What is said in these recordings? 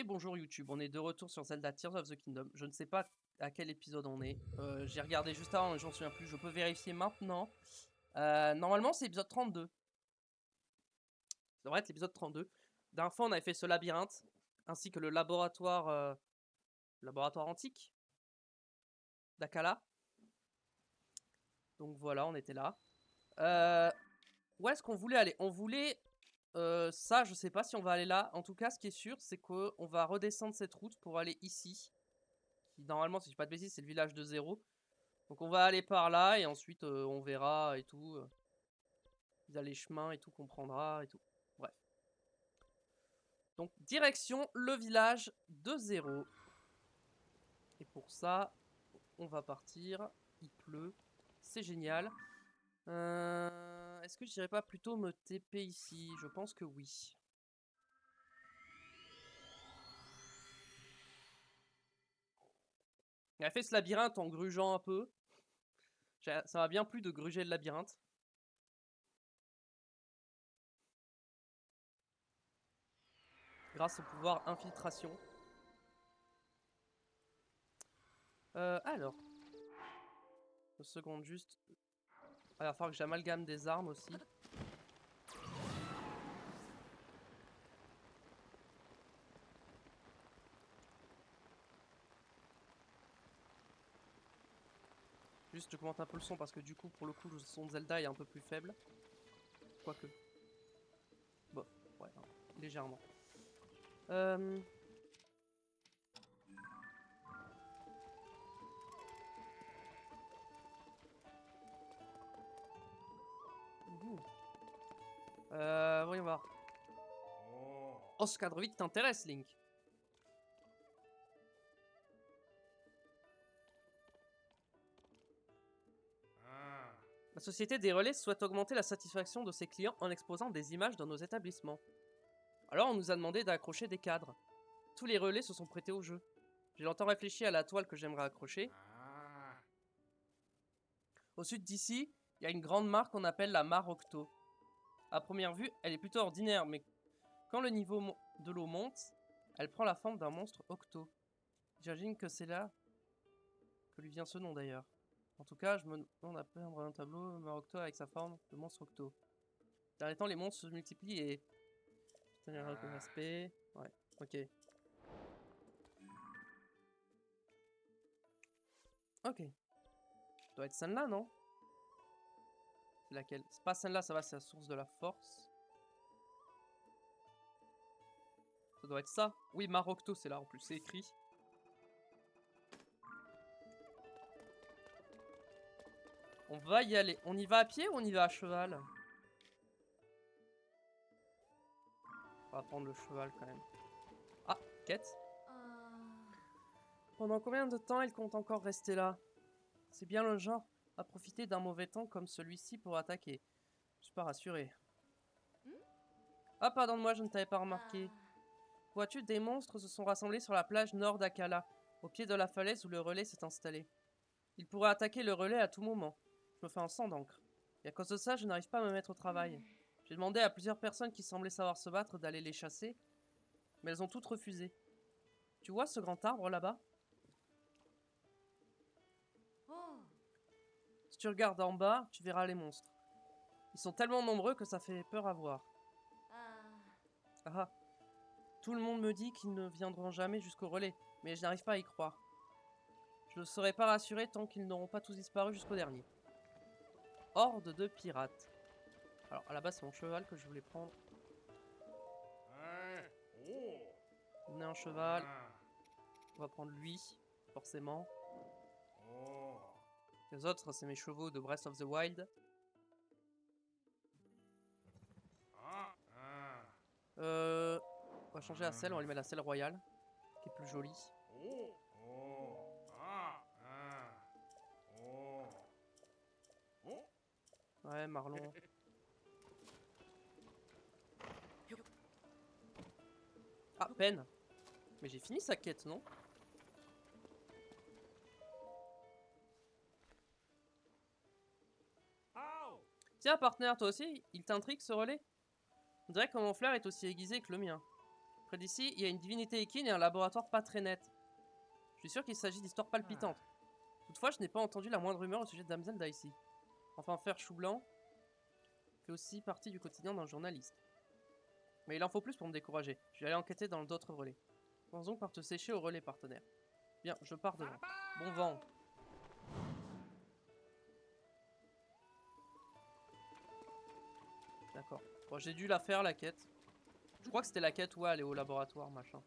Et bonjour YouTube, on est de retour sur Zelda Tears of the Kingdom. Je ne sais pas à quel épisode on est. J'ai regardé juste avant, mais j'en souviens plus. Je peux vérifier maintenant. Normalement, c'est l'épisode 32. Ça devrait être l'épisode 32. Dernière fois, on avait fait ce labyrinthe, ainsi que le laboratoire antique d'Akala. Donc voilà, on était là. Où est-ce qu'on voulait aller? On voulait... ça, je sais pas si on va aller là. En tout cas, ce qui est sûr, c'est qu'on va redescendre cette route pour aller ici. Qui, normalement, si je dis pas de bêtises, c'est le village de Zéro. Donc on va aller par là et ensuite on verra et tout. Il y a les chemins et tout qu'on prendra et tout. Bref. Donc direction le village de Zéro. Et pour ça, on va partir. Il pleut. C'est génial. Est-ce que je dirais pas plutôt me TP ici? Je pense que oui. On a fait ce labyrinthe en grugeant un peu. Ça m'a bien plu de gruger le labyrinthe. Grâce au pouvoir infiltration. Alors. Une seconde juste. Il va falloir que j'amalgame des armes aussi. Juste je commente un peu le son parce que du coup pour le coup le son de Zelda est un peu plus faible. Quoique. Bon, ouais, non, légèrement. Voyons voir. Oh, ce cadre vide t'intéresse, Link. La société des relais souhaite augmenter la satisfaction de ses clients en exposant des images dans nos établissements. Alors on nous a demandé d'accrocher des cadres. Tous les relais se sont prêtés au jeu. J'ai longtemps réfléchi à la toile que j'aimerais accrocher. Au sud d'ici, il y a une grande mare qu'on appelle la mare Octo. À première vue, elle est plutôt ordinaire, mais quand le niveau de l'eau monte, elle prend la forme d'un monstre Octo. J'imagine que c'est là que lui vient ce nom d'ailleurs. En tout cas, je me demande à peindre un tableau mare Octo avec sa forme de monstre Octo. Dernier temps, les monstres se multiplient et... tenir un aspect... Ouais, ok. Ok. Ça doit être celle-là, non? C'est laquelle? C'est pas celle-là, ça va, c'est la source de la force. Ça doit être ça. Oui, Marocto, c'est là en plus, c'est écrit. On va y aller. On y va à pied ou on y va à cheval? On va prendre le cheval quand même. Ah, quête. Pendant combien de temps il compte encore rester là? C'est bien le genre à profiter d'un mauvais temps comme celui-ci pour attaquer. Je suis pas rassuré. Ah, pardonne-moi, je ne t'avais pas remarqué. Vois-tu, des monstres se sont rassemblés sur la plage nord d'Akala, au pied de la falaise où le relais s'est installé. Ils pourraient attaquer le relais à tout moment. Je me fais un sang d'encre. Et à cause de ça, je n'arrive pas à me mettre au travail. J'ai demandé à plusieurs personnes qui semblaient savoir se battre d'aller les chasser, mais elles ont toutes refusé. Tu vois ce grand arbre là-bas? Si tu regardes en bas, tu verras les monstres. Ils sont tellement nombreux que ça fait peur à voir. Ah, tout le monde me dit qu'ils ne viendront jamais jusqu'au relais, mais je n'arrive pas à y croire. Je ne serai pas rassuré tant qu'ils n'auront pas tous disparu jusqu'au dernier. Horde de pirates. Alors, à la base, c'est mon cheval que je voulais prendre. On est un cheval. On va prendre lui, forcément. Les autres, c'est mes chevaux de Breath of the Wild. On va changer la selle, on va lui mettre la selle royale, qui est plus jolie. Ouais, Marlon. Ah, peine. Mais j'ai fini sa quête, non? Tiens, partenaire, toi aussi, il t'intrigue ce relais? On dirait que mon flair est aussi aiguisé que le mien. Près d'ici, il y a une divinité équine et un laboratoire pas très net. Je suis sûr qu'il s'agit d'histoires palpitantes. Toutefois, je n'ai pas entendu la moindre rumeur au sujet de Damsel ici. Enfin, faire chou blanc fait aussi partie du quotidien d'un journaliste. Mais il en faut plus pour me décourager. Je vais aller enquêter dans d'autres relais. Commence donc par te sécher au relais, partenaire. Bien, je pars devant. Bon vent. D'accord. Bon, j'ai dû la faire, la quête. Je crois que c'était la quête où aller au laboratoire, machin.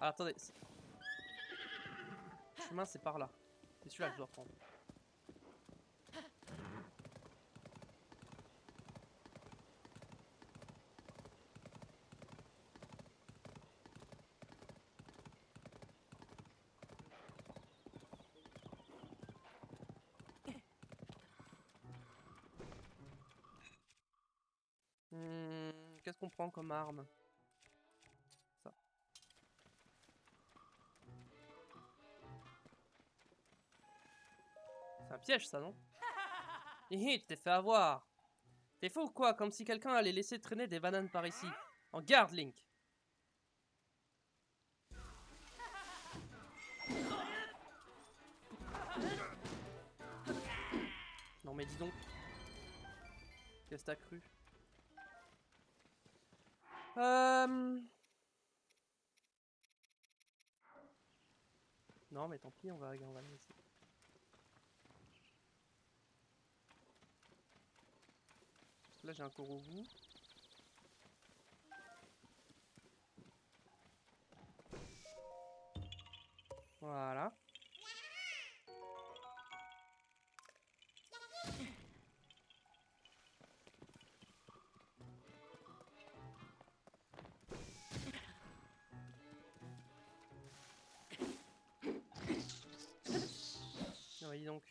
Ah, attendez. Le chemin, c'est par là. C'est celui-là que je dois prendre. Qu'est-ce qu'on prend comme arme? Ça. C'est un piège, ça, non? Hihi, tu t'es fait avoir. T'es fou ou quoi? Comme si quelqu'un allait laisser traîner des bananes par ici. En garde, Link. Non mais dis donc. Qu'est-ce que t'as cru? Non mais tant pis, on va le laisser. Parce que là j'ai un Korogu. Voilà. Ah, dis donc.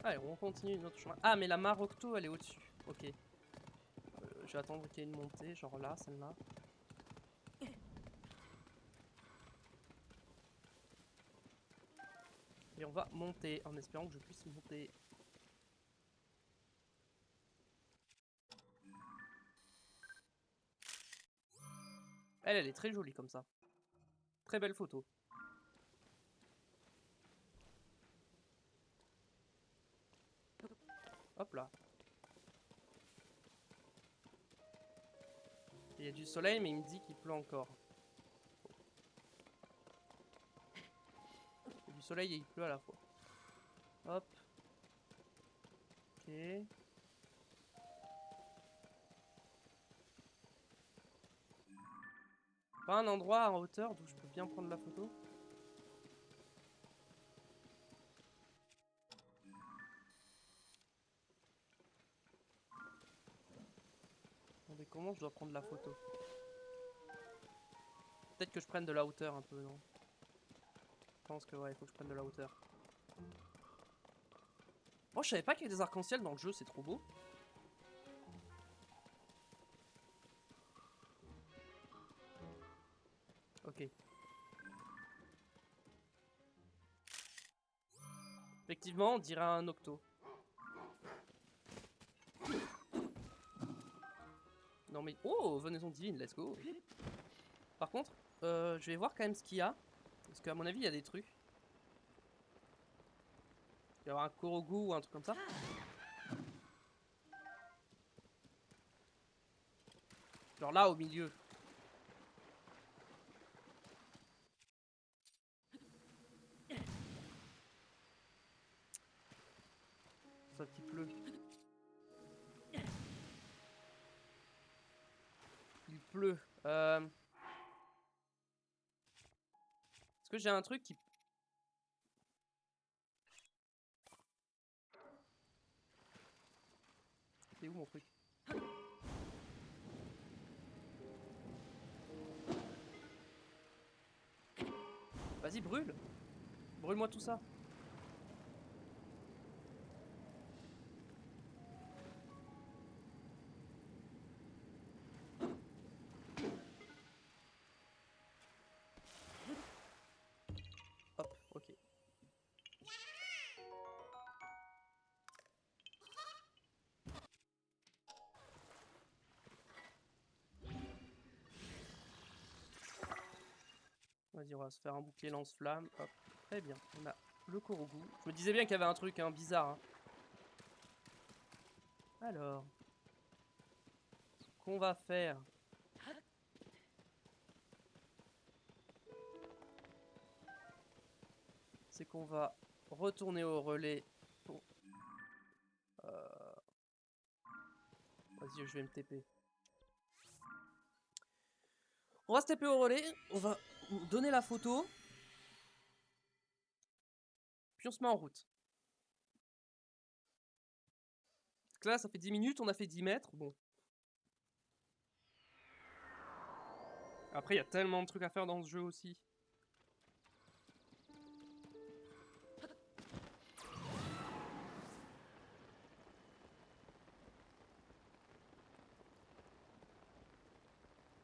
Allez, on continue notre chemin. Ah, mais la Marocto, elle est au-dessus. Ok. Je vais attendre qu'il y ait une montée, genre là, celle-là. Et on va monter, en espérant que je puisse monter. Elle est très jolie comme ça. Très belle photo. Hop là. Il y a du soleil, mais il me dit qu'il pleut encore. Il y a du soleil et il pleut à la fois. Hop. Ok. Pas un endroit en hauteur d'où je peux bien prendre la photo? Attendez, comment je dois prendre la photo? Peut-être que je prenne de la hauteur un peu, non? Je pense que ouais, il faut que je prenne de la hauteur. Oh, je savais pas qu'il y avait des arcs-en-ciel dans le jeu, c'est trop beau. Ok. Effectivement, on dirait un octo. Non mais... Oh, venaison divine, let's go. Par contre, je vais voir quand même ce qu'il y a. Parce qu'à mon avis, il y a des trucs. Il va y avoir un Korogu ou un truc comme ça. Genre là, au milieu. Ça qui pleut. Il pleut. Est-ce que j'ai un truc qui... C'est où mon truc? Vas-y, brûle. Brûle-moi tout ça. Hop, ok. Vas-y, on va se faire un bouclier lance-flamme. Hop, très bien. On a le Korogu. Je me disais bien qu'il y avait un truc bizarre. Hein. Alors, ce qu'on va faire... c'est qu'on va retourner au relais pour... Vas-y, je vais me TP. On va se TP au relais, on va donner la photo, puis on se met en route. Parce que là, ça fait 10 minutes, on a fait 10 mètres, bon. Après, il y a tellement de trucs à faire dans ce jeu aussi.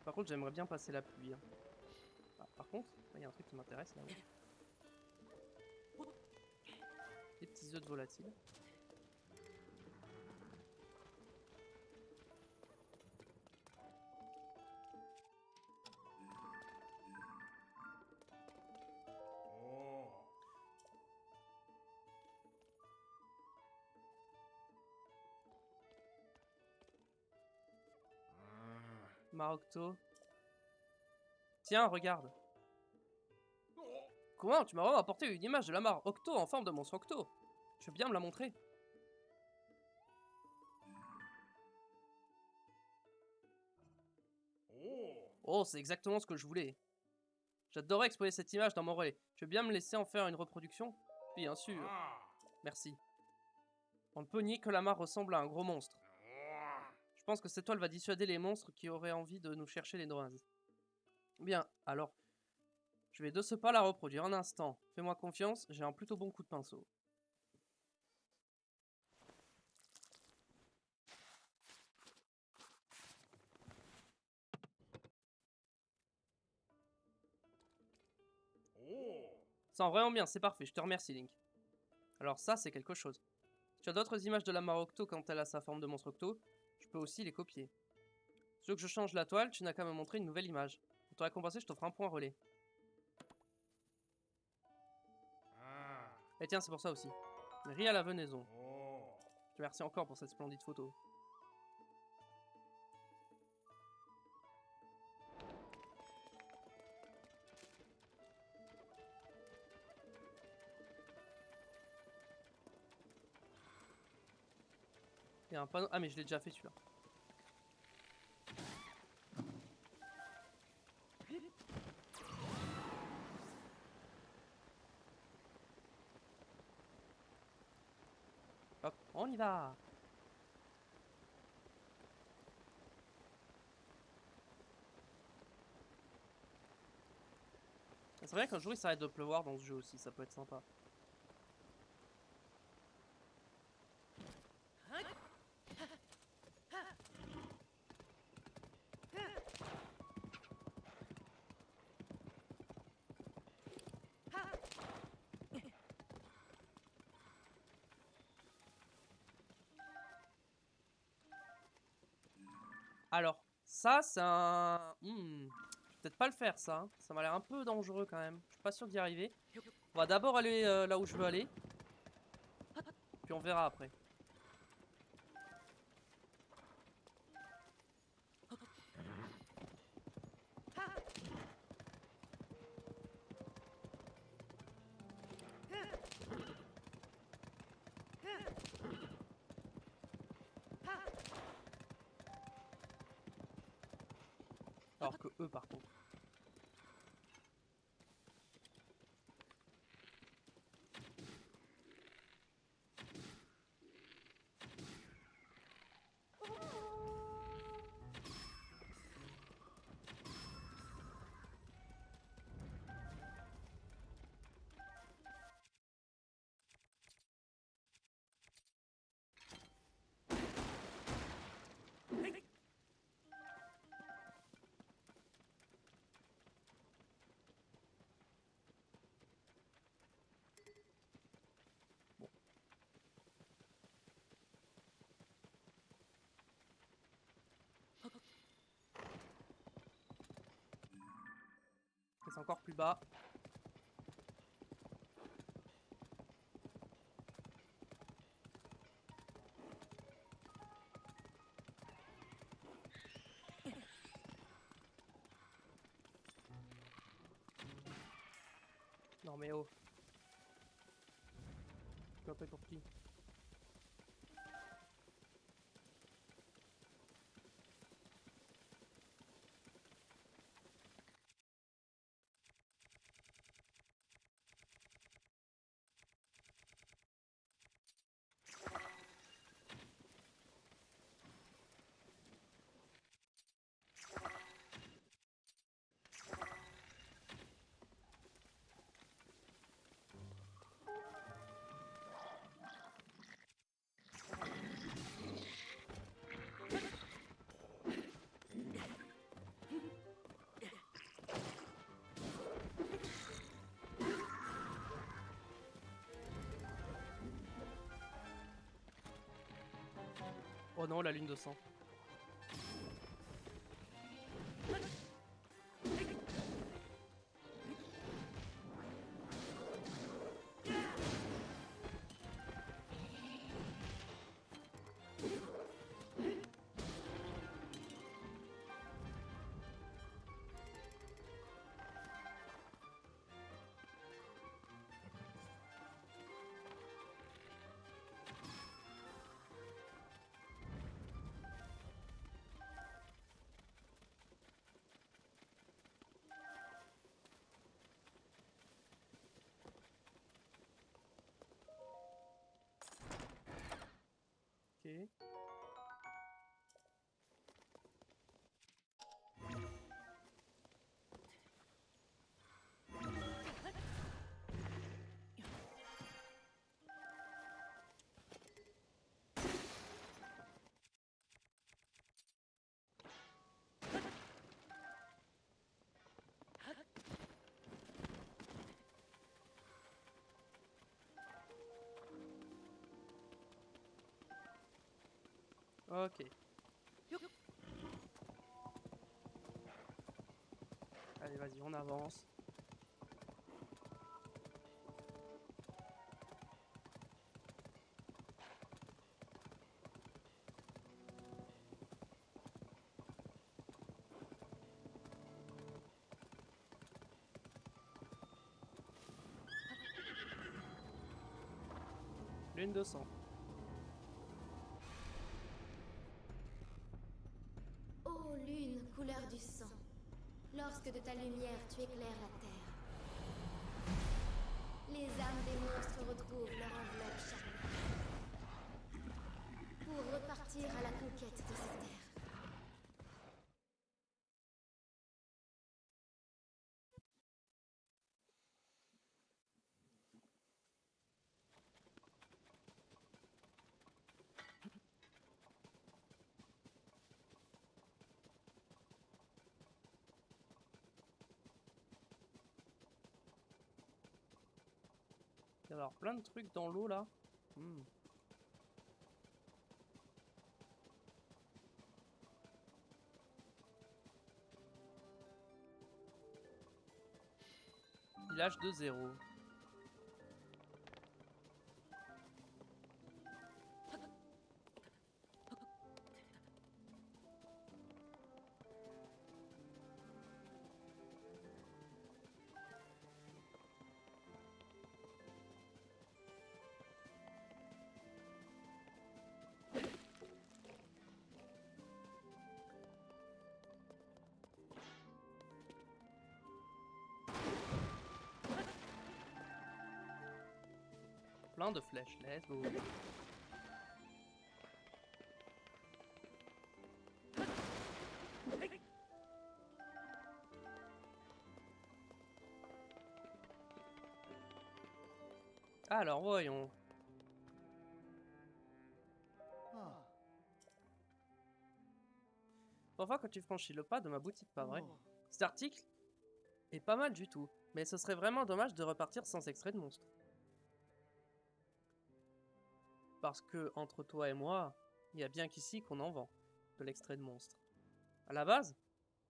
Par contre, j'aimerais bien passer la pluie. Hein. Ah, par contre, il y a un truc qui m'intéresse là-haut. Des petits œufs de volatiles. Marocto. Tiens, regarde. Comment tu m'as vraiment apporté une image de la mare Octo en forme de monstre Octo? Tu veux bien me la montrer? Oh, c'est exactement ce que je voulais. J'adorais exposer cette image dans mon relais. Tu veux bien me laisser en faire une reproduction? Bien sûr. Merci. On ne peut nier que la mare ressemble à un gros monstre. Je pense que cette toile va dissuader les monstres qui auraient envie de nous chercher les noises. Bien, alors, je vais de ce pas la reproduire un instant. Fais-moi confiance, j'ai un plutôt bon coup de pinceau. Ça rend vraiment bien, c'est parfait, je te remercie Link. Alors ça, c'est quelque chose. Si tu as d'autres images de la mare Octo quand elle a sa forme de monstre Octo, je peux aussi les copier. Si tu veux que je change la toile, tu n'as qu'à me montrer une nouvelle image. Pour te récompenser, je t'offre un point relais. Et tiens, c'est pour ça aussi. Ris à la venaison. Je te remercie encore pour cette splendide photo. Il y a un panneau... Ah mais je l'ai déjà fait celui-là. Hop, on y va. C'est vrai qu'un jour il s'arrête de pleuvoir dans ce jeu aussi, ça peut être sympa. Alors, ça c'est un... Je vais peut-être pas le faire ça, hein. Ça m'a l'air un peu dangereux quand même. Je suis pas sûr d'y arriver. On va d'abord aller là où je veux aller. Puis on verra après. Alors que eux par contre. C'est encore plus bas. Non mais oh. Tu m'as pris pour qui? Oh non, la lune de sang. Ok. Ok. Allez, vas-y, on avance. Lune de sang. Ô lune, couleur du sang, lorsque de ta lumière tu éclaires la terre, les âmes des monstres retrouvent leur enveloppe charnelle pour repartir à la conquête de ces terres. Il va y avoir plein de trucs dans l'eau là. Village de 0. Plein de flèches, let's go. Alors voyons. Parfois quand tu franchis le pas de ma boutique, pas vrai? Cet article est pas mal du tout, mais ce serait vraiment dommage de repartir sans extrait de monstre. Parce que, entre toi et moi, il y a bien qu'ici qu'on en vend, de l'extrait de monstre. À la base,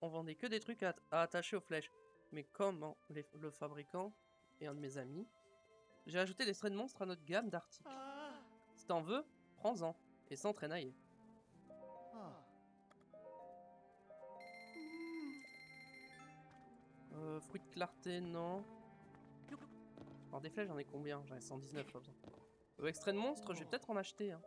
on vendait que des trucs à attacher aux flèches. Mais comme le fabricant est un de mes amis, j'ai ajouté des strains de monstres à notre gamme d'articles. Si t'en veux, prends-en, et sans traînailler. Fruits de clarté, non. Alors des flèches, j'en ai combien? J'en ai 119, pas besoin. Extrait de monstre, je vais peut-être en acheter. Hein.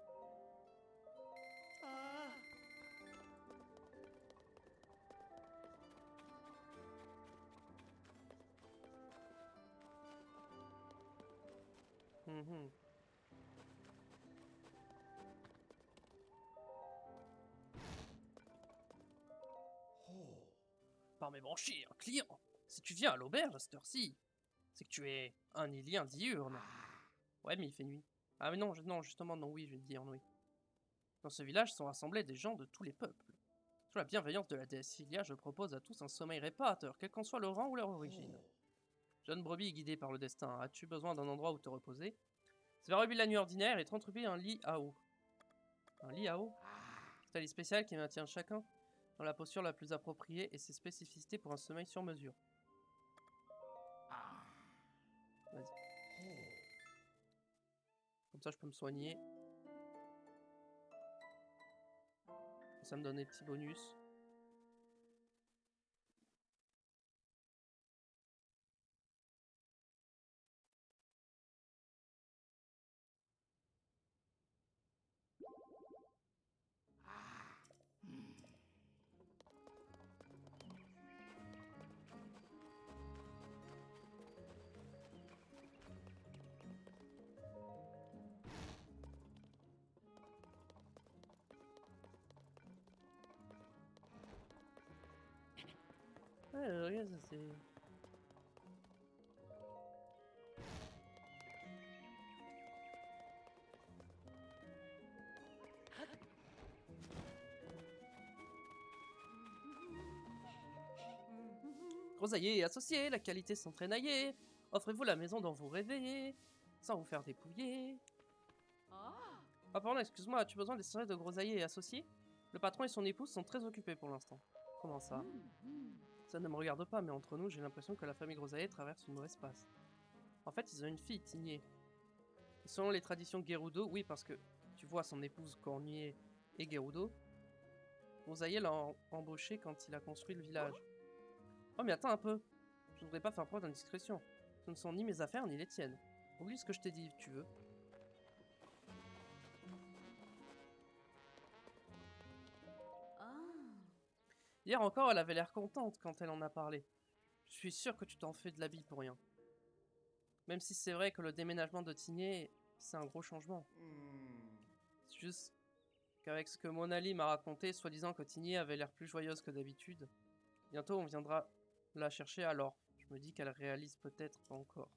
Mhm. Par mes branchies, un client. Si tu viens à l'auberge à cette heure-ci, c'est que tu es un Ilien diurne. Ouais, mais il fait nuit. Ah mais non, non, justement, non, oui, je vais te dire, oui. Dans ce village sont rassemblés des gens de tous les peuples. Sous la bienveillance de la déesse Ilia, je propose à tous un sommeil réparateur, quel qu'en soit leur rang ou leur origine. Jeune brebis guidée par le destin, as-tu besoin d'un endroit où te reposer? C'est 20 rubis la nuit ordinaire et 30 rubis un lit à eau. Un lit à eau? C'est un lit spécial qui maintient chacun dans la posture la plus appropriée et ses spécificités pour un sommeil sur mesure. Vas-y. Comme ça, je peux me soigner. Ça me donne des petits bonus. Ouais, regarde, ça c'est... Grosaillers et associés, la qualité sans traînailler. Offrez-vous la maison dont vous rêvez, sans vous faire dépouiller. Ah pardon, excuse-moi, as-tu besoin des services de Grosaillers et associés? Le patron et son épouse sont très occupés pour l'instant. Comment ça? Ça ne me regarde pas, mais entre nous, j'ai l'impression que la famille Grosaillers traverse une mauvaise passe. En fait, ils ont une fille, Tignée. Et selon les traditions Gerudo, oui, parce que tu vois son épouse Cornuier et Gerudo, Grosaillers l'a embauché quand il a construit le village. Oh mais attends un peu, je ne voudrais pas faire preuve d'indiscrétion. Ce ne sont ni mes affaires ni les tiennes. Oublie ce que je t'ai dit, tu veux. Hier encore, elle avait l'air contente quand elle en a parlé. Je suis sûr que tu t'en fais de la bille pour rien. Même si c'est vrai que le déménagement de Tigné, c'est un gros changement. C'est juste qu'avec ce que Monali m'a raconté, soi-disant que Tigné avait l'air plus joyeuse que d'habitude, bientôt on viendra la chercher alors. Je me dis qu'elle réalise peut-être pas encore.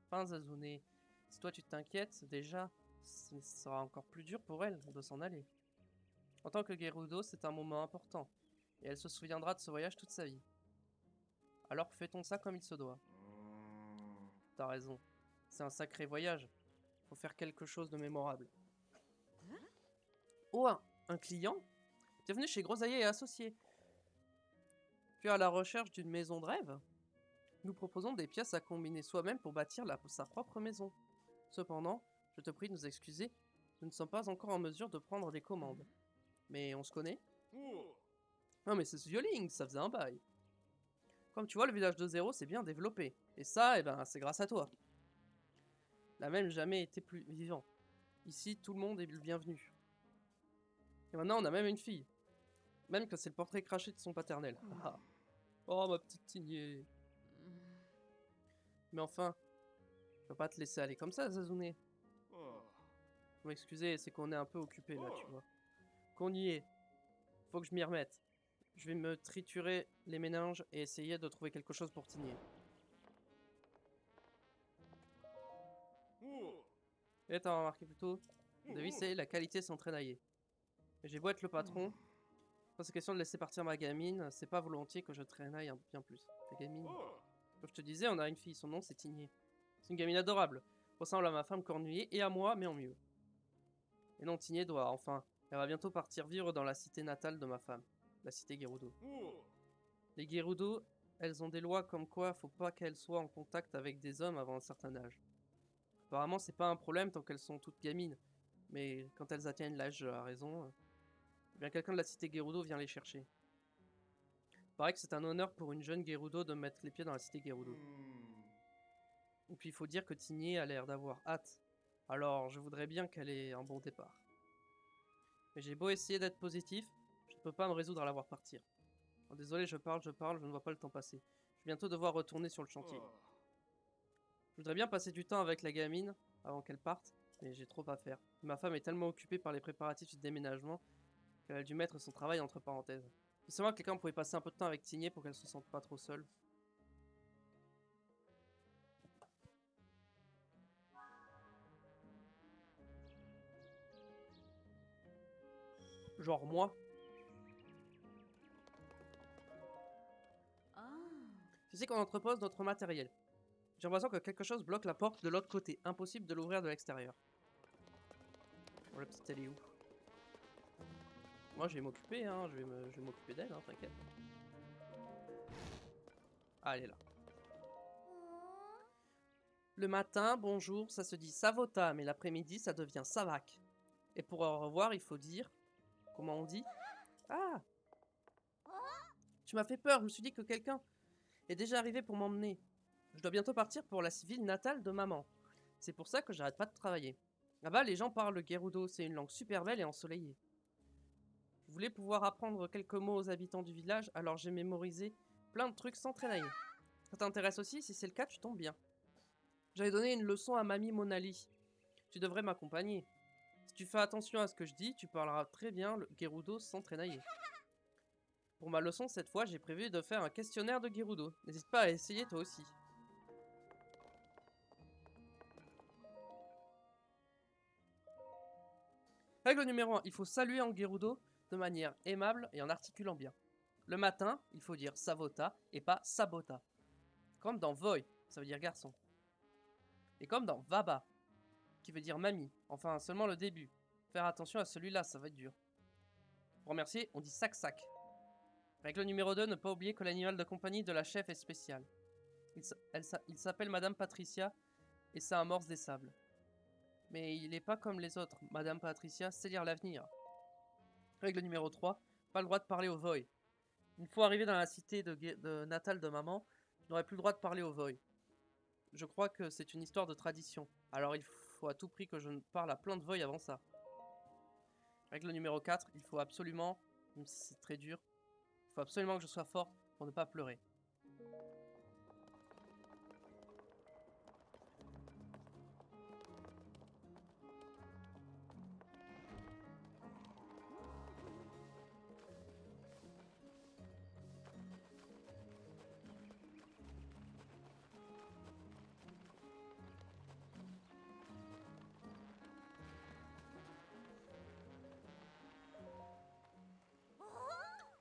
Enfin, Zazune, si toi tu t'inquiètes, déjà, ce sera encore plus dur pour elle de s'en aller. En tant que Gerudo, c'est un moment important, et elle se souviendra de ce voyage toute sa vie. Alors fêtons ça comme il se doit. T'as raison, c'est un sacré voyage. Faut faire quelque chose de mémorable. Oh, un client? Bienvenue chez Grosaillers et Associés. Tu es à la recherche d'une maison de rêve? Nous proposons des pièces à combiner soi-même pour bâtir sa propre maison. Cependant, je te prie de nous excuser, nous ne sommes pas encore en mesure de prendre des commandes. Mais on se connaît? Non mais c'est ce Yoling, ça faisait un bail. Comme tu vois, le village de zéro s'est bien développé. Et ça, eh ben, c'est grâce à toi. Il n'a même jamais été plus vivant. Ici, tout le monde est le bienvenu. Et maintenant, on a même une fille. Même que c'est le portrait craché de son paternel. Oh, ma petite Tignée. Mais enfin, je peux pas te laisser aller comme ça, Zazune. Vous m'excusez, c'est qu'on est un peu occupé là, tu vois. Qu'on y est. Faut que je m'y remette. Je vais me triturer les méninges et essayer de trouver quelque chose pour Tigner. Et t'as remarqué plutôt, devise c'est la qualité sans traînailler. J'ai beau être le patron, quand c'est question de laisser partir ma gamine, c'est pas volontiers que je traînaille bien plus. Ta gamine. Comme je te disais, on a une fille, son nom c'est Tigné. C'est une gamine adorable, ressemble à ma femme Cornuiller et à moi, mais en mieux. Et non, Tigné doit, enfin, elle va bientôt partir vivre dans la cité natale de ma femme, la cité Gerudo. Les Gerudo, elles ont des lois comme quoi faut pas qu'elles soient en contact avec des hommes avant un certain âge. Apparemment, c'est pas un problème tant qu'elles sont toutes gamines. Mais quand elles atteignent l'âge à raison, eh bien quelqu'un de la cité Gerudo vient les chercher. Paraît que c'est un honneur pour une jeune Gerudo de mettre les pieds dans la cité Gerudo. Et puis il faut dire que Tigné a l'air d'avoir hâte. Alors je voudrais bien qu'elle ait un bon départ. Mais j'ai beau essayer d'être positif, je ne peux pas me résoudre à la voir partir. Oh, désolé, je parle, je ne vois pas le temps passer. Je vais bientôt devoir retourner sur le chantier. Je voudrais bien passer du temps avec la gamine avant qu'elle parte, mais j'ai trop à faire. Ma femme est tellement occupée par les préparatifs du déménagement qu'elle a dû mettre son travail entre parenthèses. C'est moi que quelqu'un pouvait passer un peu de temps avec Tigné pour qu'elle se sente pas trop seule. Genre moi. Tu sais qu'on entrepose notre matériel. J'ai l'impression que quelque chose bloque la porte de l'autre côté. Impossible de l'ouvrir de l'extérieur. Bon, la petite, elle est où? Moi, je vais m'occuper, hein. Je vais m'occuper d'elle, hein, t'inquiète. Ah, elle est là. Le matin, bonjour, ça se dit Savota, mais l'après-midi, ça devient Savak. Et pour au revoir, il faut dire... Comment on dit? Ah! Tu m'as fait peur, je me suis dit que quelqu'un est déjà arrivé pour m'emmener. Je dois bientôt partir pour la ville natale de maman. C'est pour ça que j'arrête pas de travailler. Là-bas, les gens parlent le Gerudo, c'est une langue super belle et ensoleillée. Je voulais pouvoir apprendre quelques mots aux habitants du village, alors j'ai mémorisé plein de trucs sans traînailler. Ça t'intéresse aussi? Si c'est le cas, tu tombes bien. J'avais donné une leçon à Mamie Monali. Tu devrais m'accompagner. Si tu fais attention à ce que je dis, tu parleras très bien le Gerudo sans traînailler. Pour ma leçon, cette fois, j'ai prévu de faire un questionnaire de Gerudo. N'hésite pas à essayer toi aussi. Règle numéro 1, il faut saluer en Gerudo de manière aimable et en articulant bien. Le matin, il faut dire Savota et pas Sabota. Comme dans Voy, ça veut dire garçon. Et comme dans Vaba, qui veut dire mamie. Enfin, seulement le début. Faire attention à celui-là, ça va être dur. Pour remercier, on dit sac-sac. Règle numéro 2, ne pas oublier que l'animal de compagnie de la chef est spécial. Il s'appelle Madame Patricia et ça amorce des sables. Mais il n'est pas comme les autres. Madame Patricia sait lire l'avenir. Règle numéro 3, pas le droit de parler au Voy. Une fois arrivé dans la cité de natale de maman, je n'aurai plus le droit de parler au Voy. Je crois que c'est une histoire de tradition. Alors il faut à tout prix que je ne parle à plein de Voy avant ça. Règle numéro 4, il faut absolument, même si c'est très dur, il faut absolument que je sois forte pour ne pas pleurer.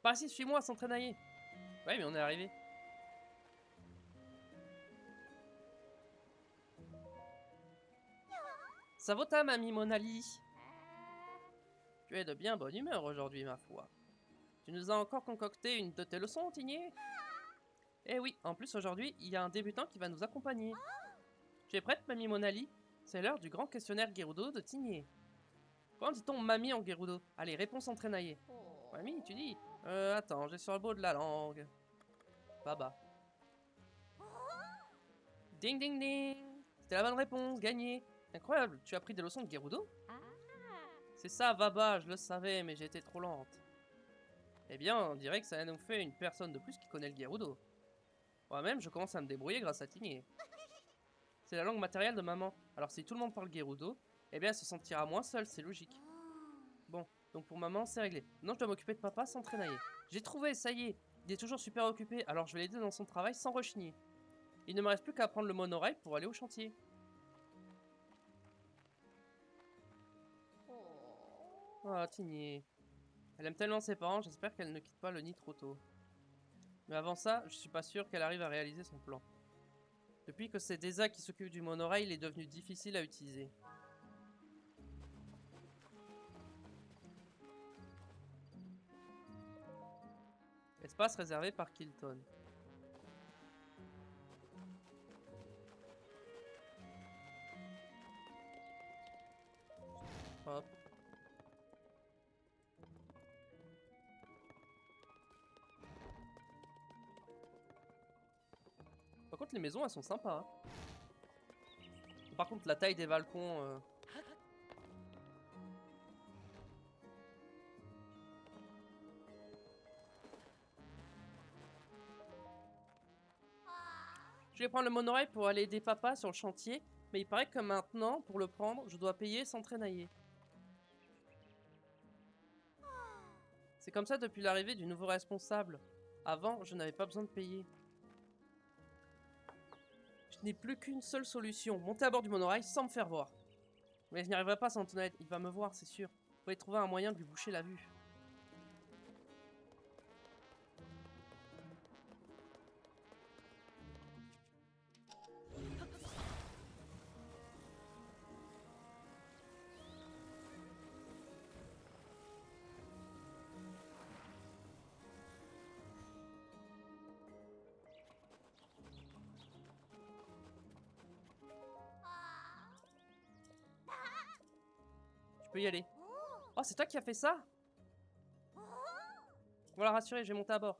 Par ici, suis-moi, s'entraîner. Ouais, mais on est arrivé. Ça vaut ta mamie Monali. Tu es de bien bonne humeur aujourd'hui, ma foi. Tu nous as encore concocté une de tes leçons, Tigné? Eh oui, en plus aujourd'hui, il y a un débutant qui va nous accompagner. Tu es prête, mamie Monali? C'est l'heure du grand questionnaire Gerudo de Tigné. Comment dit-on mamie en Gerudo? Allez, réponse entraînaillée. Mamie, tu dis? Attends, j'ai sur le bout de la langue. Baba. Ding ding ding! C'était la bonne réponse, gagné! Incroyable, tu as pris des leçons de Gerudo? C'est ça, Baba, je le savais, mais j'ai été trop lente. Eh bien, on dirait que ça nous fait une personne de plus qui connaît le Gerudo. Moi-même, je commence à me débrouiller grâce à Tigné. C'est la langue matérielle de maman, alors si tout le monde parle Gerudo, eh bien elle se sentira moins seule, c'est logique. Bon, donc pour maman, c'est réglé. Maintenant, je dois m'occuper de papa sans traînailler. J'ai trouvé, ça y est! Il est toujours super occupé, alors je vais l'aider dans son travail sans rechigner. Il ne me reste plus qu'à prendre le monorail pour aller au chantier. Oh, Tigné. Elle aime tellement ses parents, j'espère qu'elle ne quitte pas le nid trop tôt. Mais avant ça, je suis pas sûr qu'elle arrive à réaliser son plan. Depuis que c'est Deza qui s'occupe du monorail, il est devenu difficile à utiliser. Espace réservé par Kilton. Hop. Par contre, les maisons, elles sont sympas. Hein. Par contre, la taille des balcons... Je vais prendre le monorail pour aller aider papa sur le chantier, mais il paraît que maintenant, pour le prendre, je dois payer sans traînailler. C'est comme ça depuis l'arrivée du nouveau responsable. Avant, je n'avais pas besoin de payer. Je n'ai plus qu'une seule solution, monter à bord du monorail sans me faire voir. Mais je n'y arriverai pas sans ton aide, il va me voir, c'est sûr. Il faudrait trouver un moyen de lui boucher la vue. Tu peux y aller. Oh, c'est toi qui as fait ça? Voilà, rassuré, je vais monter à bord.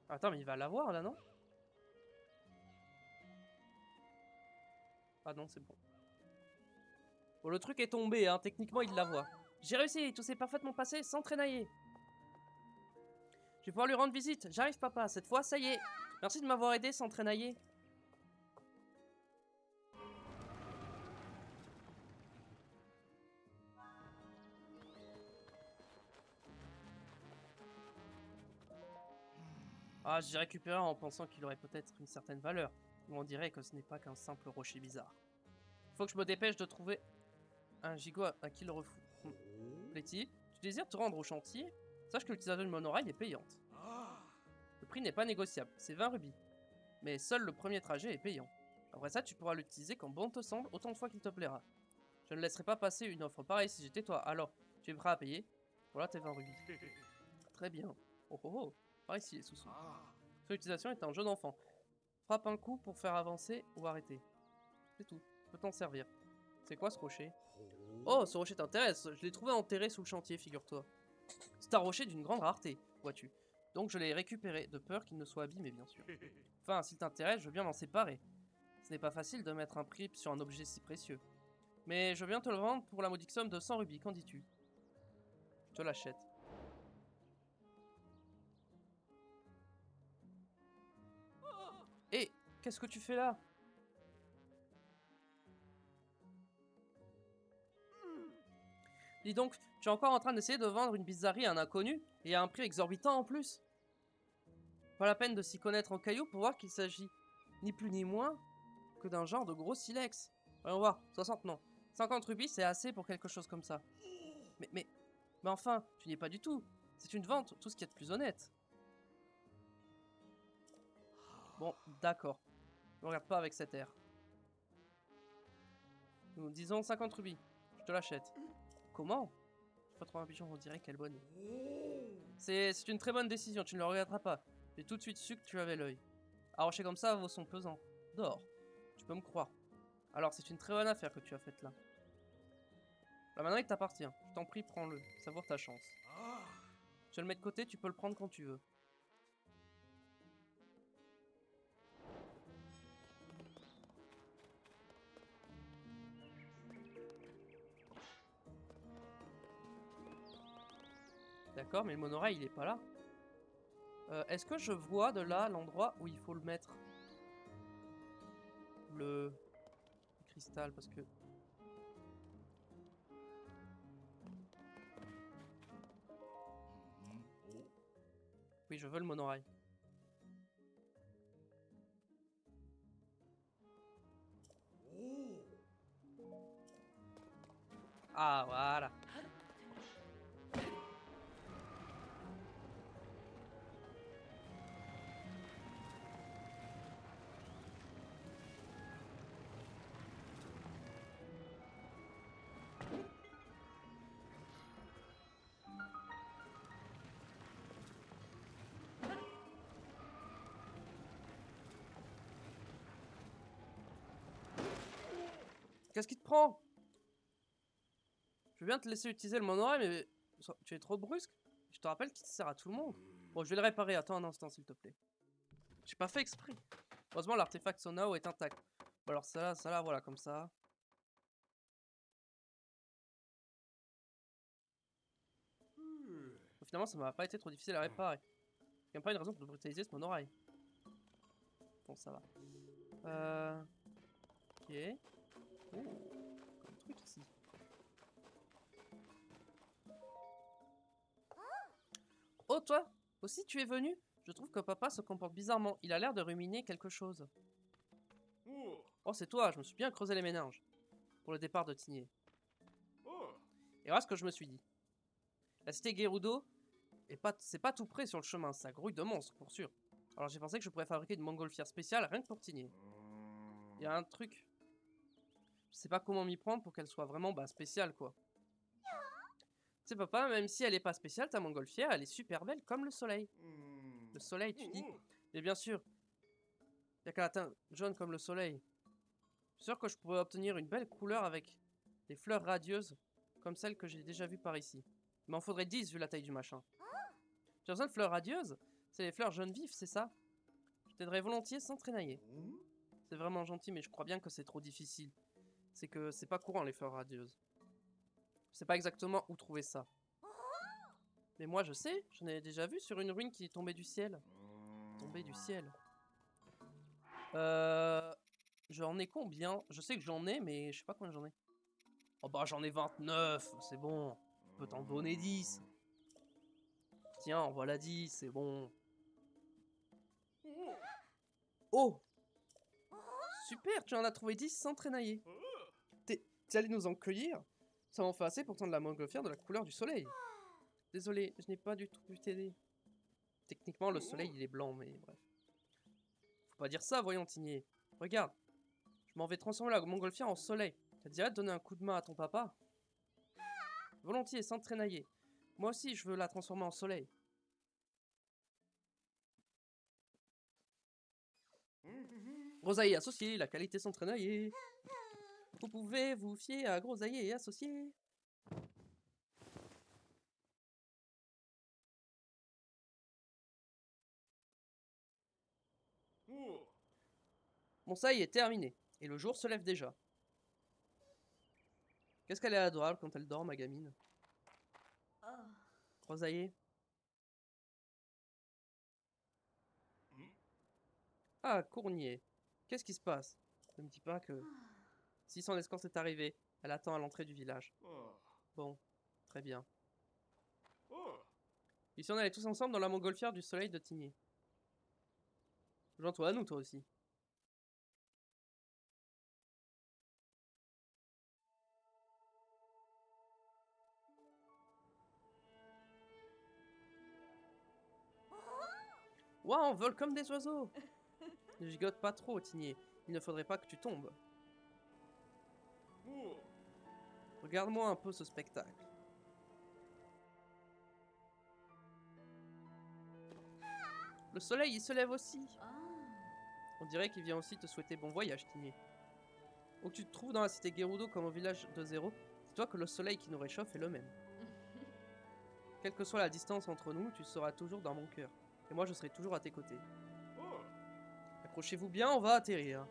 Attends, mais il va l'avoir là, non? Ah non, c'est bon. Bon, le truc est tombé, hein. Techniquement, il la voit. J'ai réussi, tout s'est parfaitement passé sans traînailler. Je vais pouvoir lui rendre visite. J'arrive, papa. Cette fois, ça y est. Merci de m'avoir aidé sans traînailler. Ah, j'ai récupéré en pensant qu'il aurait peut-être une certaine valeur. Mais on dirait que ce n'est pas qu'un simple rocher bizarre. Faut que je me dépêche de trouver un gigot à qui le refou. Letty, tu désires te rendre au chantier? Sache que l'utilisation du monorail est payante. Le prix n'est pas négociable, c'est 20 rubis. Mais seul le premier trajet est payant. Après ça, tu pourras l'utiliser quand bon te semble, autant de fois qu'il te plaira. Je ne laisserai pas passer une offre pareille si j'étais toi. Alors, tu es prêt à payer? Voilà tes 20 rubis. Très bien. Oh oh oh. Par ici les sous-sous. Son utilisation est un jeu d'enfant. Frappe un coup pour faire avancer ou arrêter. C'est tout. Tu peux t'en servir. C'est quoi ce rocher? Oh, ce rocher t'intéresse. Je l'ai trouvé enterré sous le chantier, figure-toi. C'est un rocher d'une grande rareté, vois-tu. Donc je l'ai récupéré, de peur qu'il ne soit abîmé, bien sûr. Enfin, s'il t'intéresse, je veux bien m'en séparer. Ce n'est pas facile de mettre un prix sur un objet si précieux. Mais je viens te le vendre pour la modique somme de 100 rubis, qu'en dis-tu? Je te l'achète. Hé, qu'est-ce que tu fais là? Dis donc, tu es encore en train d'essayer de vendre une bizarrerie à un inconnu, et à un prix exorbitant en plus? Pas la peine de s'y connaître en cailloux pour voir qu'il s'agit ni plus ni moins que d'un genre de gros silex. Voyons voir, 60 non. 50 rubis, c'est assez pour quelque chose comme ça. Mais enfin, tu n'y es pas du tout. C'est une vente, tout ce qu'il y a de plus honnête. Bon, d'accord. Ne regarde pas avec cet air. Nous disons 50 rubis. Je te l'achète. Comment? Pas trop un pigeon, on dirait quelle bonne. C'est une très bonne décision, tu ne le regretteras pas. J'ai tout de suite su que tu avais l'œil. Un rocher comme ça vaut son pesant d'or. Tu peux me croire. Alors c'est une très bonne affaire que tu as faite là. Là maintenant il t'appartient. Je t'en prie, prends-le. Savoure ta chance. Je le mets de côté, tu peux le prendre quand tu veux. D'accord, mais le monorail il est pas là. Est-ce que je vois de là l'endroit où il faut le mettre? Le cristal, parce que... Oui, je veux le monorail. Ah, voilà. Qu'est-ce qui te prend? Je veux bien te laisser utiliser le monorail, mais tu es trop brusque. Je te rappelle qu'il sert à tout le monde. Bon, je vais le réparer. Attends un instant, s'il te plaît. J'ai pas fait exprès. Heureusement, l'artefact Sonao est intact. Bon, alors ça là, voilà, comme ça. Bon, finalement, ça m'a pas été trop difficile à réparer. Il n'y a pas une raison pour brutaliser ce monorail. Bon, ça va. Ok. Oh, comme truc ici. Oh, toi aussi, tu es venu? Je trouve que papa se comporte bizarrement. Il a l'air de ruminer quelque chose. Oh, c'est toi, je me suis bien creusé les méninges. Pour le départ de Tigné. Et voilà ce que je me suis dit. La cité Gerudo, c'est pas tout près sur le chemin, ça grouille de monstres, pour sûr. Alors j'ai pensé que je pourrais fabriquer une montgolfière spéciale rien que pour Tigné. Il y a un truc. Je sais pas comment m'y prendre pour qu'elle soit vraiment spéciale, quoi. Tu sais, papa, même si elle est pas spéciale, ta montgolfière, elle est super belle comme le soleil. Le soleil, tu dis? Mais bien sûr, y a qu'à la teinte jaune comme le soleil. Je suis sûr que je pourrais obtenir une belle couleur avec des fleurs radieuses comme celles que j'ai déjà vues par ici. Il m'en faudrait 10 vu la taille du machin. J'ai besoin de fleurs radieuses? C'est les fleurs jaunes vifs, c'est ça? Je t'aiderais volontiers sans trénailler. C'est vraiment gentil, mais je crois bien que c'est trop difficile. C'est que c'est pas courant les fleurs radieuses. Je sais pas exactement où trouver ça. Mais moi je sais, j'en ai déjà vu sur une ruine qui est tombée du ciel. Tombée du ciel. J'en ai combien? Je sais que j'en ai, mais je sais pas combien j'en ai. Oh bah j'en ai 29, c'est bon. Je peux t'en donner 10. Tiens, en voilà 10, c'est bon. Oh! Super, tu en as trouvé 10 sans traînailler. T'es allé nous en cueillir? Ça en fait assez pour tendre la montgolfière de la couleur du soleil. Désolé, je n'ai pas du tout pu t'aider. Techniquement, le soleil il est blanc, mais bref. Faut pas dire ça, voyons, Tigné. Regarde, je m'en vais transformer la montgolfière en soleil. Ça te dirait de donner un coup de main à ton papa? Volontiers, sans traînailler. Moi aussi, je veux la transformer en soleil. Grosaille associé, la qualité sans traînailler. Vous pouvez vous fier à Grosaille et associé. Bon, ça y est, terminé. Et le jour se lève déjà. Qu'est-ce qu'elle est adorable quand elle dort, ma gamine. Grosaille. Ah, Cournier. Qu'est-ce qui se passe? Ne me dis pas que... Si son escorte est arrivée, elle attend à l'entrée du village. Bon, très bien. Et si on allait tous ensemble dans la montgolfière du soleil de Tigné? Joins-toi à nous, toi aussi. Waouh, on vole comme des oiseaux. Ne gigote pas trop, Tigné. Il ne faudrait pas que tu tombes. Regarde-moi un peu ce spectacle. Le soleil, il se lève aussi. On dirait qu'il vient aussi te souhaiter bon voyage, Tigné. Où que tu te trouves dans la cité Gerudo comme au village de Zéro, dis-toi que le soleil qui nous réchauffe est le même. Quelle que soit la distance entre nous, tu seras toujours dans mon cœur. Et moi, je serai toujours à tes côtés. Accrochez-vous bien, on va atterrir.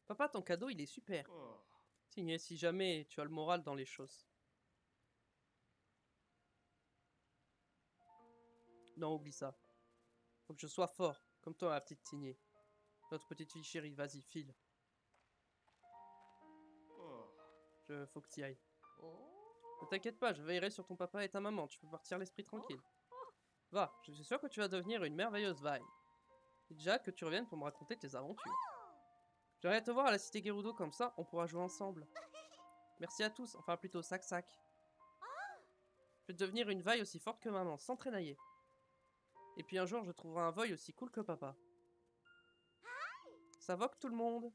Papa, ton cadeau, il est super. Tigné, si jamais tu as le moral dans les choses. Non, oublie ça. Faut que je sois fort, comme toi, ma petite Tigné. Notre petite fille chérie, vas-y, file. Faut que t'y ailles. Ne t'inquiète pas, je veillerai sur ton papa et ta maman, tu peux partir l'esprit tranquille. Va, je suis sûr que tu vas devenir une merveilleuse vaille. J'ai hâte que tu reviennes pour me raconter tes aventures. J'aimerais te voir à la cité Gerudo, comme ça, on pourra jouer ensemble. Merci à tous, enfin plutôt sac. Je vais devenir une vaille aussi forte que maman, sans traînailler. Et puis un jour, je trouverai un Void aussi cool que papa. Ça voque tout le monde.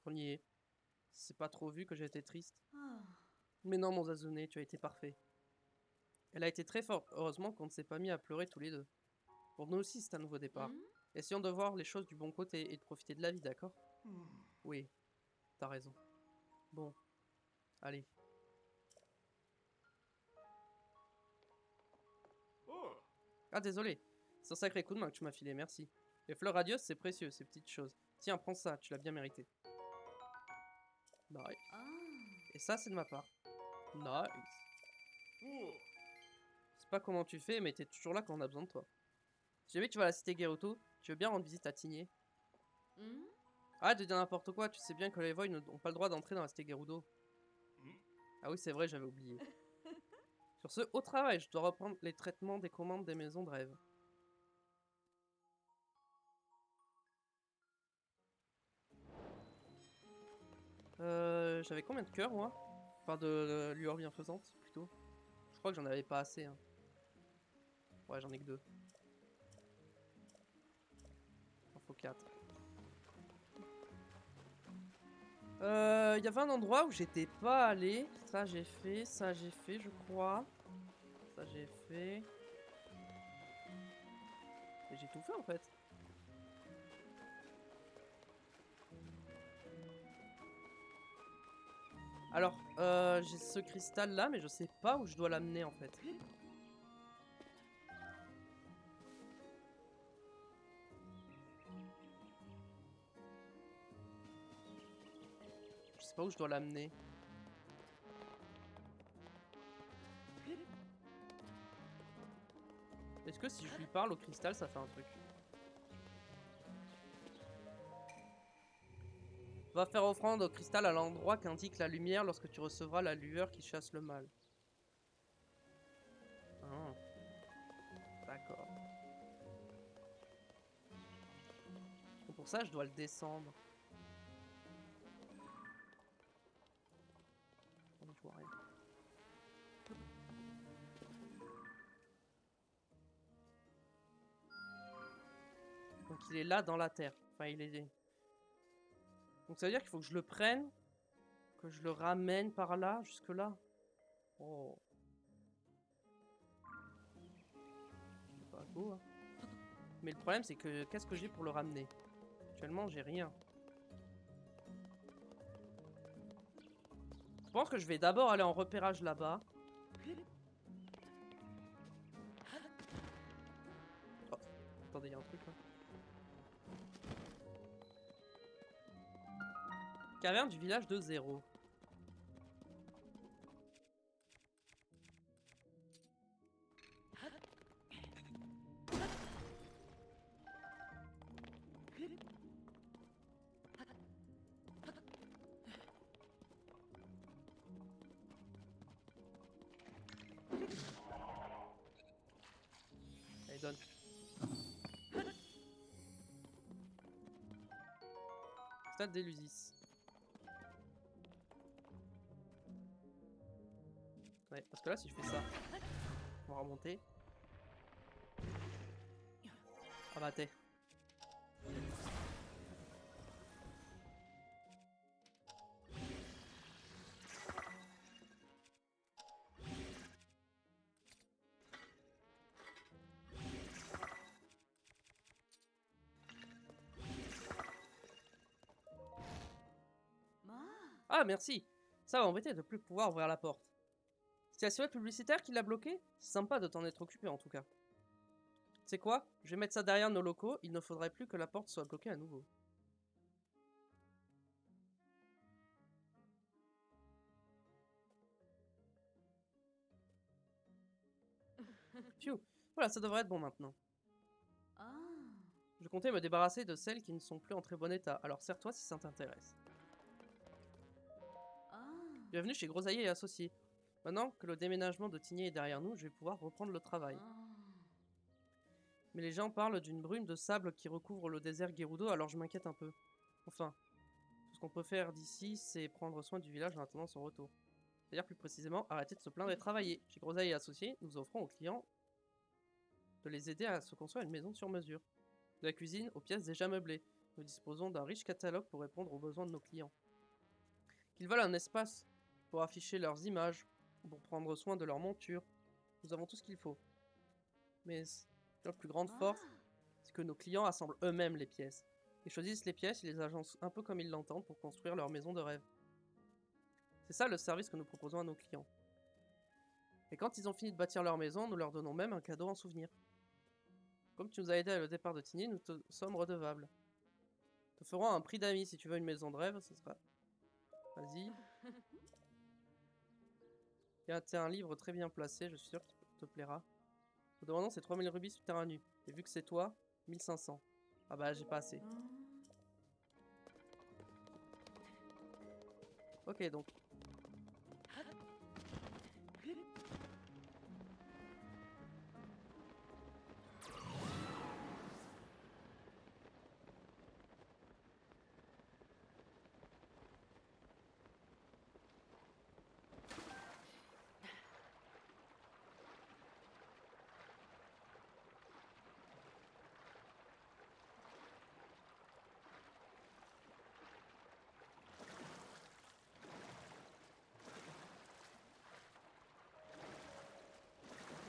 On y est. C'est pas trop vu que j'ai été triste. Mais non, mon Zazouné, tu as été parfait. Elle a été très forte. Heureusement qu'on ne s'est pas mis à pleurer tous les deux. Pour nous aussi, c'est un nouveau départ. Essayons de voir les choses du bon côté et de profiter de la vie, d'accord? Oui, t'as raison. Bon, allez. Ah, désolé. C'est un sacré coup de main que tu m'as filé, merci. Les fleurs radieuses, c'est précieux, ces petites choses. Tiens, prends ça, tu l'as bien mérité. Nice. Et ça, c'est de ma part. Nice. C'est pas comment tu fais, mais t'es toujours là quand on a besoin de toi. Si jamais tu vas à la cité Gerudo, tu veux bien rendre visite à Tigné? Arrête de dire n'importe quoi, tu sais bien que les Void n'ont pas le droit d'entrer dans la cité Gerudo. Ah oui, c'est vrai, j'avais oublié. Sur ce, au travail, je dois reprendre les traitements des commandes des maisons de rêve. J'avais combien de cœurs, moi? Enfin, de lueurs bienfaisantes, plutôt. Je crois que j'en avais pas assez. Hein. Ouais, j'en ai que 2. Il en faut 4. Il y avait un endroit où j'étais pas allé. Ça j'ai fait, je crois. Ça j'ai fait. Et j'ai tout fait en fait. Alors, j'ai ce cristal là, mais je sais pas où je dois l'amener en fait. Je sais pas où je dois l'amener. Est-ce que si je lui parle au cristal, ça fait un truc? Va faire offrande au cristal à l'endroit qu'indique la lumière lorsque tu recevras la lueur qui chasse le mal. Ah. D'accord. Pour ça, je dois le descendre. Oh, je vois rien. Donc il est là dans la terre. Enfin, il est... Donc ça veut dire qu'il faut que je le prenne, que je le ramène par là, jusque là. Oh. C'est pas beau, hein. Mais le problème, c'est que qu'est-ce que j'ai pour le ramener? Actuellement, j'ai rien. Je pense que je vais d'abord aller en repérage là-bas. Oh, attendez, il y a un truc là. Caverne du village de 0. Allez, donne. Stade d'Elusis. Ouais, parce que là, si je fais ça, on va remonter. Ah bah t'es. Ah merci. Ça va m'embêter de plus pouvoir ouvrir la porte. C'est la silhouette publicitaire qui l'a bloqué? C'est sympa de t'en être occupé en tout cas. C'est quoi? Je vais mettre ça derrière nos locaux, il ne faudrait plus que la porte soit bloquée à nouveau. Pfiou. Voilà, ça devrait être bon maintenant. Je comptais me débarrasser de celles qui ne sont plus en très bon état, alors serre-toi si ça t'intéresse. Bienvenue chez Grosaillé et Associés. Maintenant que le déménagement de Tigné est derrière nous, je vais pouvoir reprendre le travail. Mais les gens parlent d'une brume de sable qui recouvre le désert Gerudo, alors je m'inquiète un peu. Enfin, tout Ce qu'on peut faire d'ici, c'est prendre soin du village en attendant son retour. C'est-à-dire plus précisément, arrêter de se plaindre et travailler. Chez Groseille et Associés, nous offrons aux clients de les aider à se construire une maison sur mesure. De la cuisine aux pièces déjà meublées. Nous disposons d'un riche catalogue pour répondre aux besoins de nos clients. Qu'ils veulent un espace pour afficher leurs images, ou pour prendre soin de leur monture, nous avons tout ce qu'il faut. Mais notre plus grande force, c'est que nos clients assemblent eux-mêmes les pièces. Ils choisissent les pièces et les agencent un peu comme ils l'entendent pour construire leur maison de rêve. C'est ça le service que nous proposons à nos clients. Et quand ils ont fini de bâtir leur maison, nous leur donnons même un cadeau en souvenir. Comme tu nous as aidé à le départ de Tiny, nous te sommes redevables. Te ferons un prix d'amis si tu veux une maison de rêve, ce sera... Vas-y. C'est un livre très bien placé, je suis sûr qu'il te plaira. Nous demandons ces 3000 rubis sur terrain nu. Et vu que c'est toi, 1500. Ah bah j'ai pas assez. Ok donc.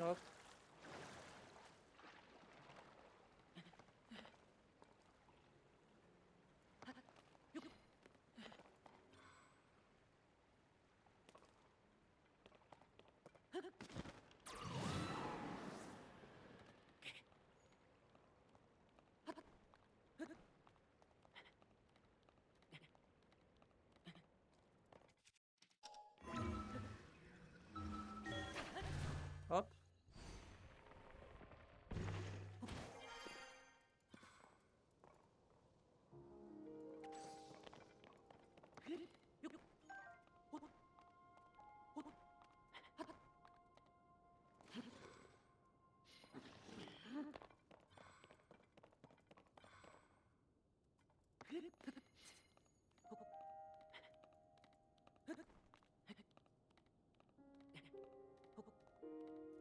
Hop. Hop.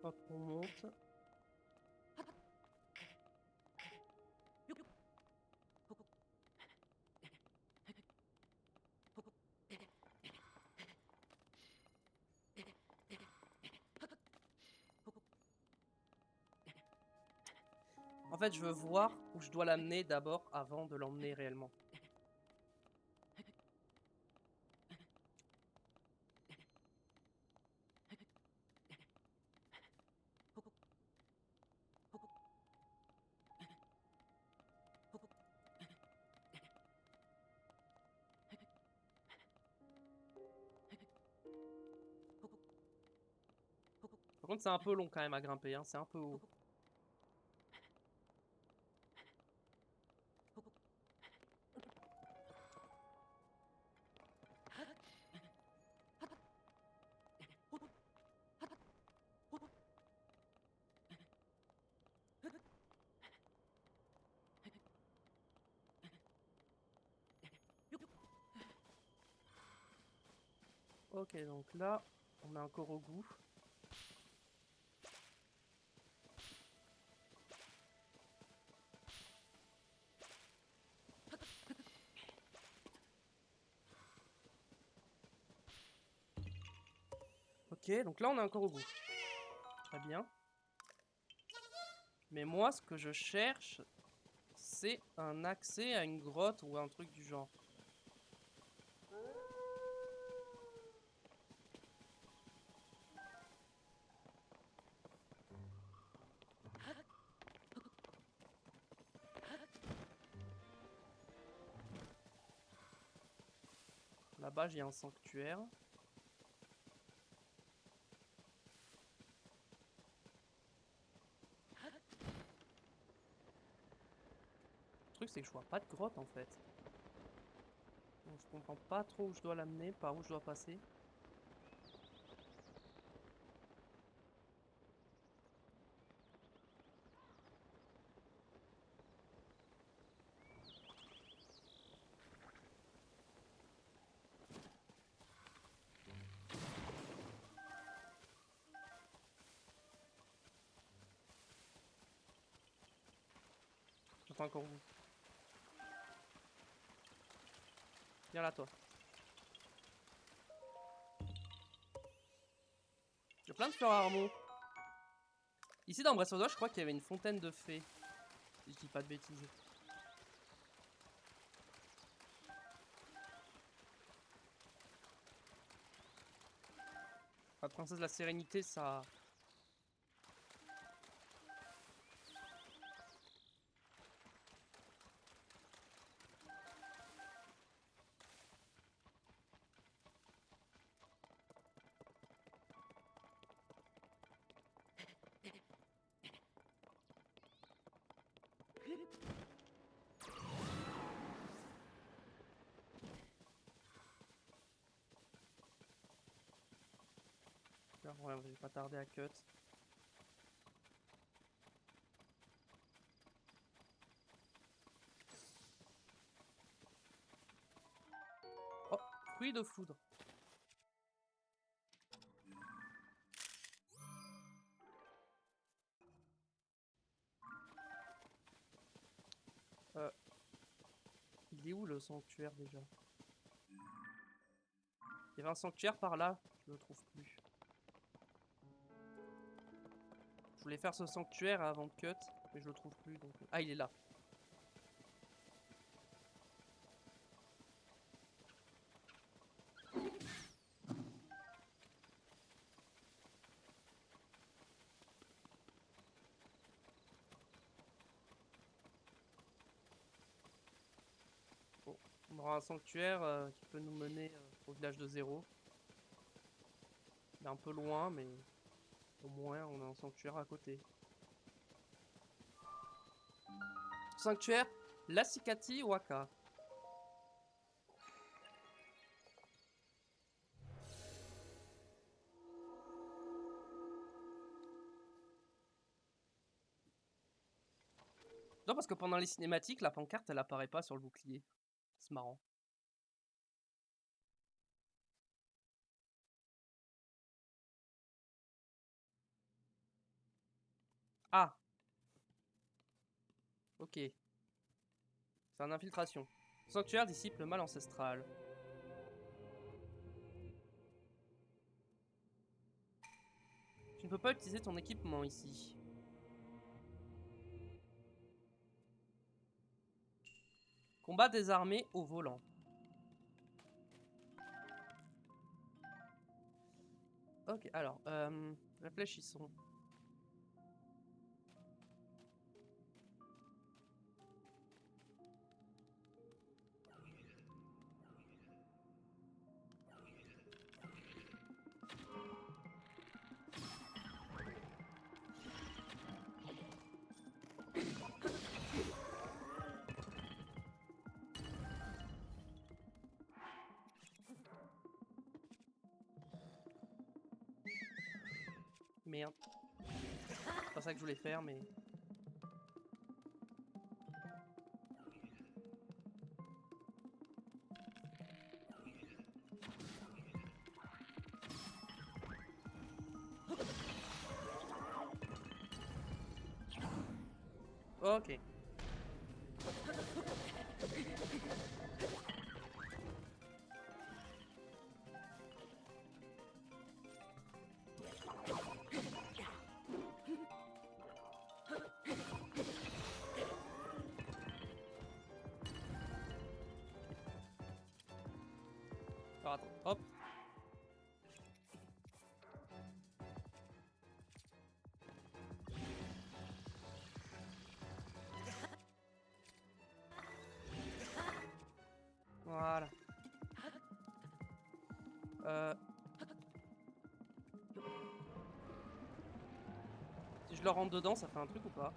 Hop, on monte. En fait, je veux voir où je dois l'amener d'abord avant de l'emmener réellement. Par contre, c'est un peu long quand même à grimper, hein. C'est un peu haut. Ok, donc là, on a un Korogu. Ok, donc là, on a un Korogu. Très bien. Mais moi, ce que je cherche, c'est un accès à une grotte ou un truc du genre. Là-bas, j'ai un sanctuaire. Le truc, c'est que je vois pas de grotte en fait. Donc, je comprends pas trop où je dois l'amener, par où je dois passer. J'entends encore vous. Viens là, toi. J'ai plein de fleurs armeaux. Ici, dans Breath of the Wild, je crois qu'il y avait une fontaine de fées. Si je dis pas de bêtises. La princesse de la sérénité, ça... Ouais, je vais pas tarder à cut. Oh, fruit de foudre. Il est où le sanctuaire déjà? Il y avait un sanctuaire par là, je le trouve plus. Je voulais faire ce sanctuaire avant de cut, mais je le trouve plus donc. Ah, il est là. Bon, on aura un sanctuaire qui peut nous mener au village de Zéro. Il est un peu loin, mais au moins on a un sanctuaire à côté. Sanctuaire Lassikati Waka. Non, parce que pendant les cinématiques, la pancarte elle apparaît pas sur le bouclier. C'est marrant. Ah! Ok. C'est une infiltration. Sanctuaire disciple mal ancestral. Tu ne peux pas utiliser ton équipement ici. Combat désarmé au volant. Ok, alors, réfléchissons. Merde. C'est pas ça que je voulais faire, mais... Ok. Alors, attends, hop. Voilà. Si je le rentre dedans, ça fait un truc ou pas?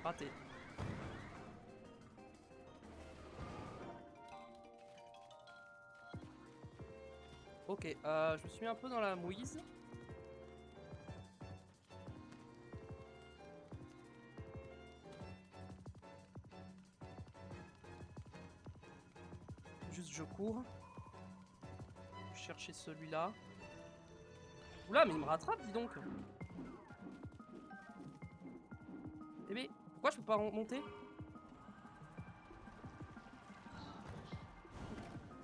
Raté. Ok, je me suis mis un peu dans la mouise. je cours. Je vais chercher celui-là. Oula, mais il me rattrape, dis donc. Eh mais, pourquoi je peux pas remonter?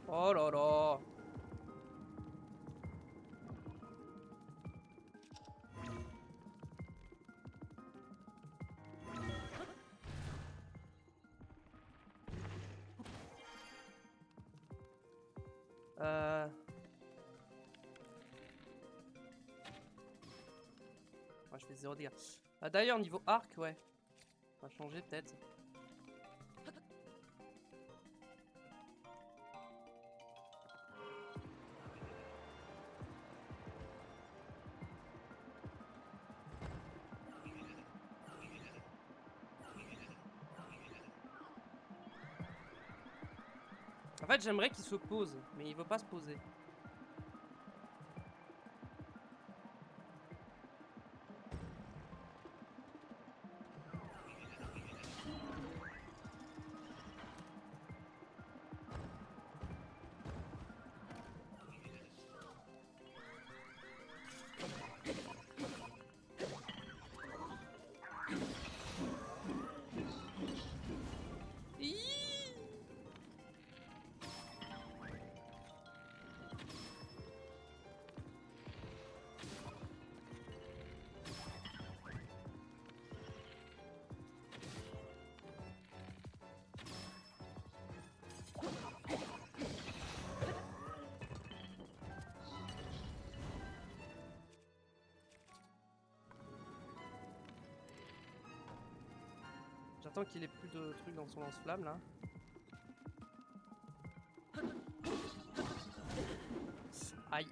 Oh là là. Ouais, je fais 0 dégâts. D'ailleurs, niveau arc, ouais. On va changer peut-être. En fait, j'aimerais qu'il se pose, mais il veut pas se poser. Hiiii. J'attends qu'il ait plus de trucs dans son lance-flamme là. Aïe.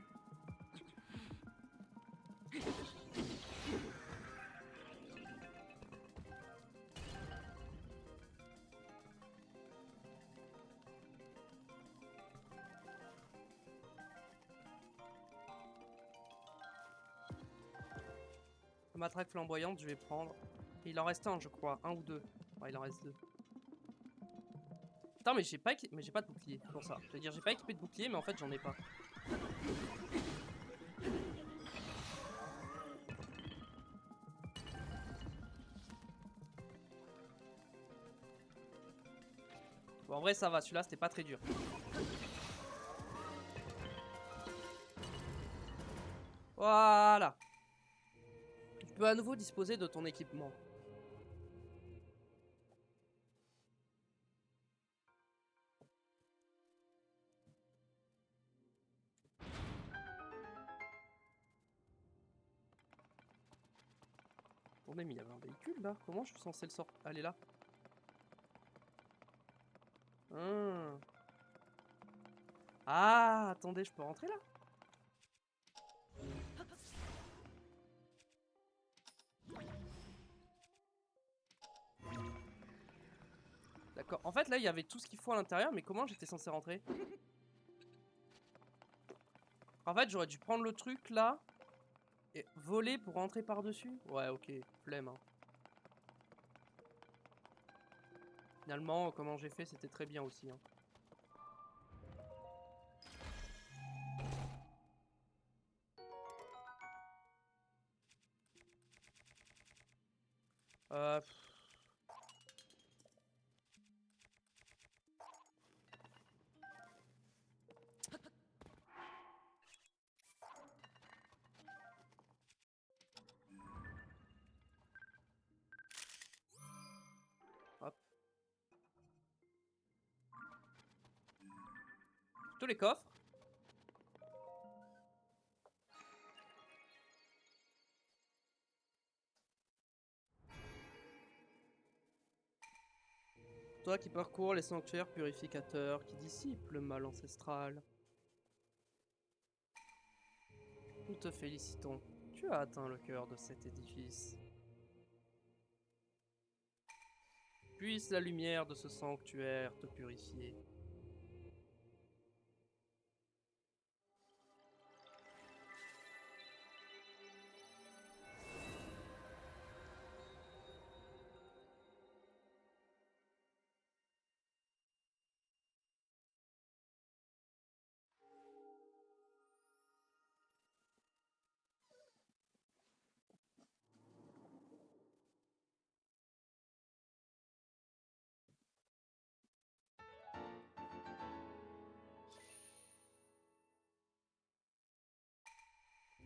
La matraque flamboyante, je vais prendre. Il en reste un, je crois. Un ou deux. Ouais, il en reste deux. Attends, mais j'ai pas, mais j'ai pas de bouclier pour ça. Je veux dire, j'ai pas équipé de bouclier, mais en fait, j'en ai pas. Bon, en vrai, ça va. Celui-là, c'était pas très dur. Voilà. Tu peux à nouveau disposer de ton équipement. Attendez, mais il y avait un véhicule là. Comment je suis censé le sortir? Aller là. Ah, attendez, je peux rentrer là? D'accord. En fait, là, il y avait tout ce qu'il faut à l'intérieur, mais comment j'étais censé rentrer? En fait, j'aurais dû prendre le truc là et voler pour rentrer par-dessus. Ouais, ok, flemme. Hein. Finalement, comment j'ai fait, c'était très bien aussi. Hein. Euh... Hop. Tous les coffres. Toi qui parcours les sanctuaires purificateurs, qui dissipent le mal ancestral. Nous te félicitons. Tu as atteint le cœur de cet édifice. Puisse la lumière de ce sanctuaire te purifier.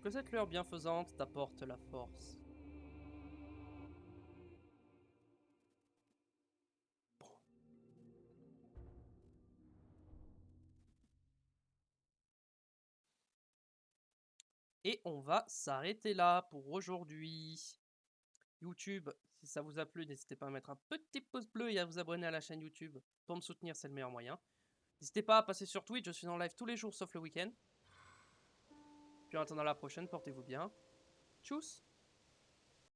Que cette lueur bienfaisante t'apporte la force. Et on va s'arrêter là pour aujourd'hui. YouTube, si ça vous a plu, n'hésitez pas à mettre un petit pouce bleu et à vous abonner à la chaîne YouTube. Pour me soutenir, c'est le meilleur moyen. N'hésitez pas à passer sur Twitch, je suis en live tous les jours sauf le week-end. Puis en attendant la prochaine, portez-vous bien. Tchuss!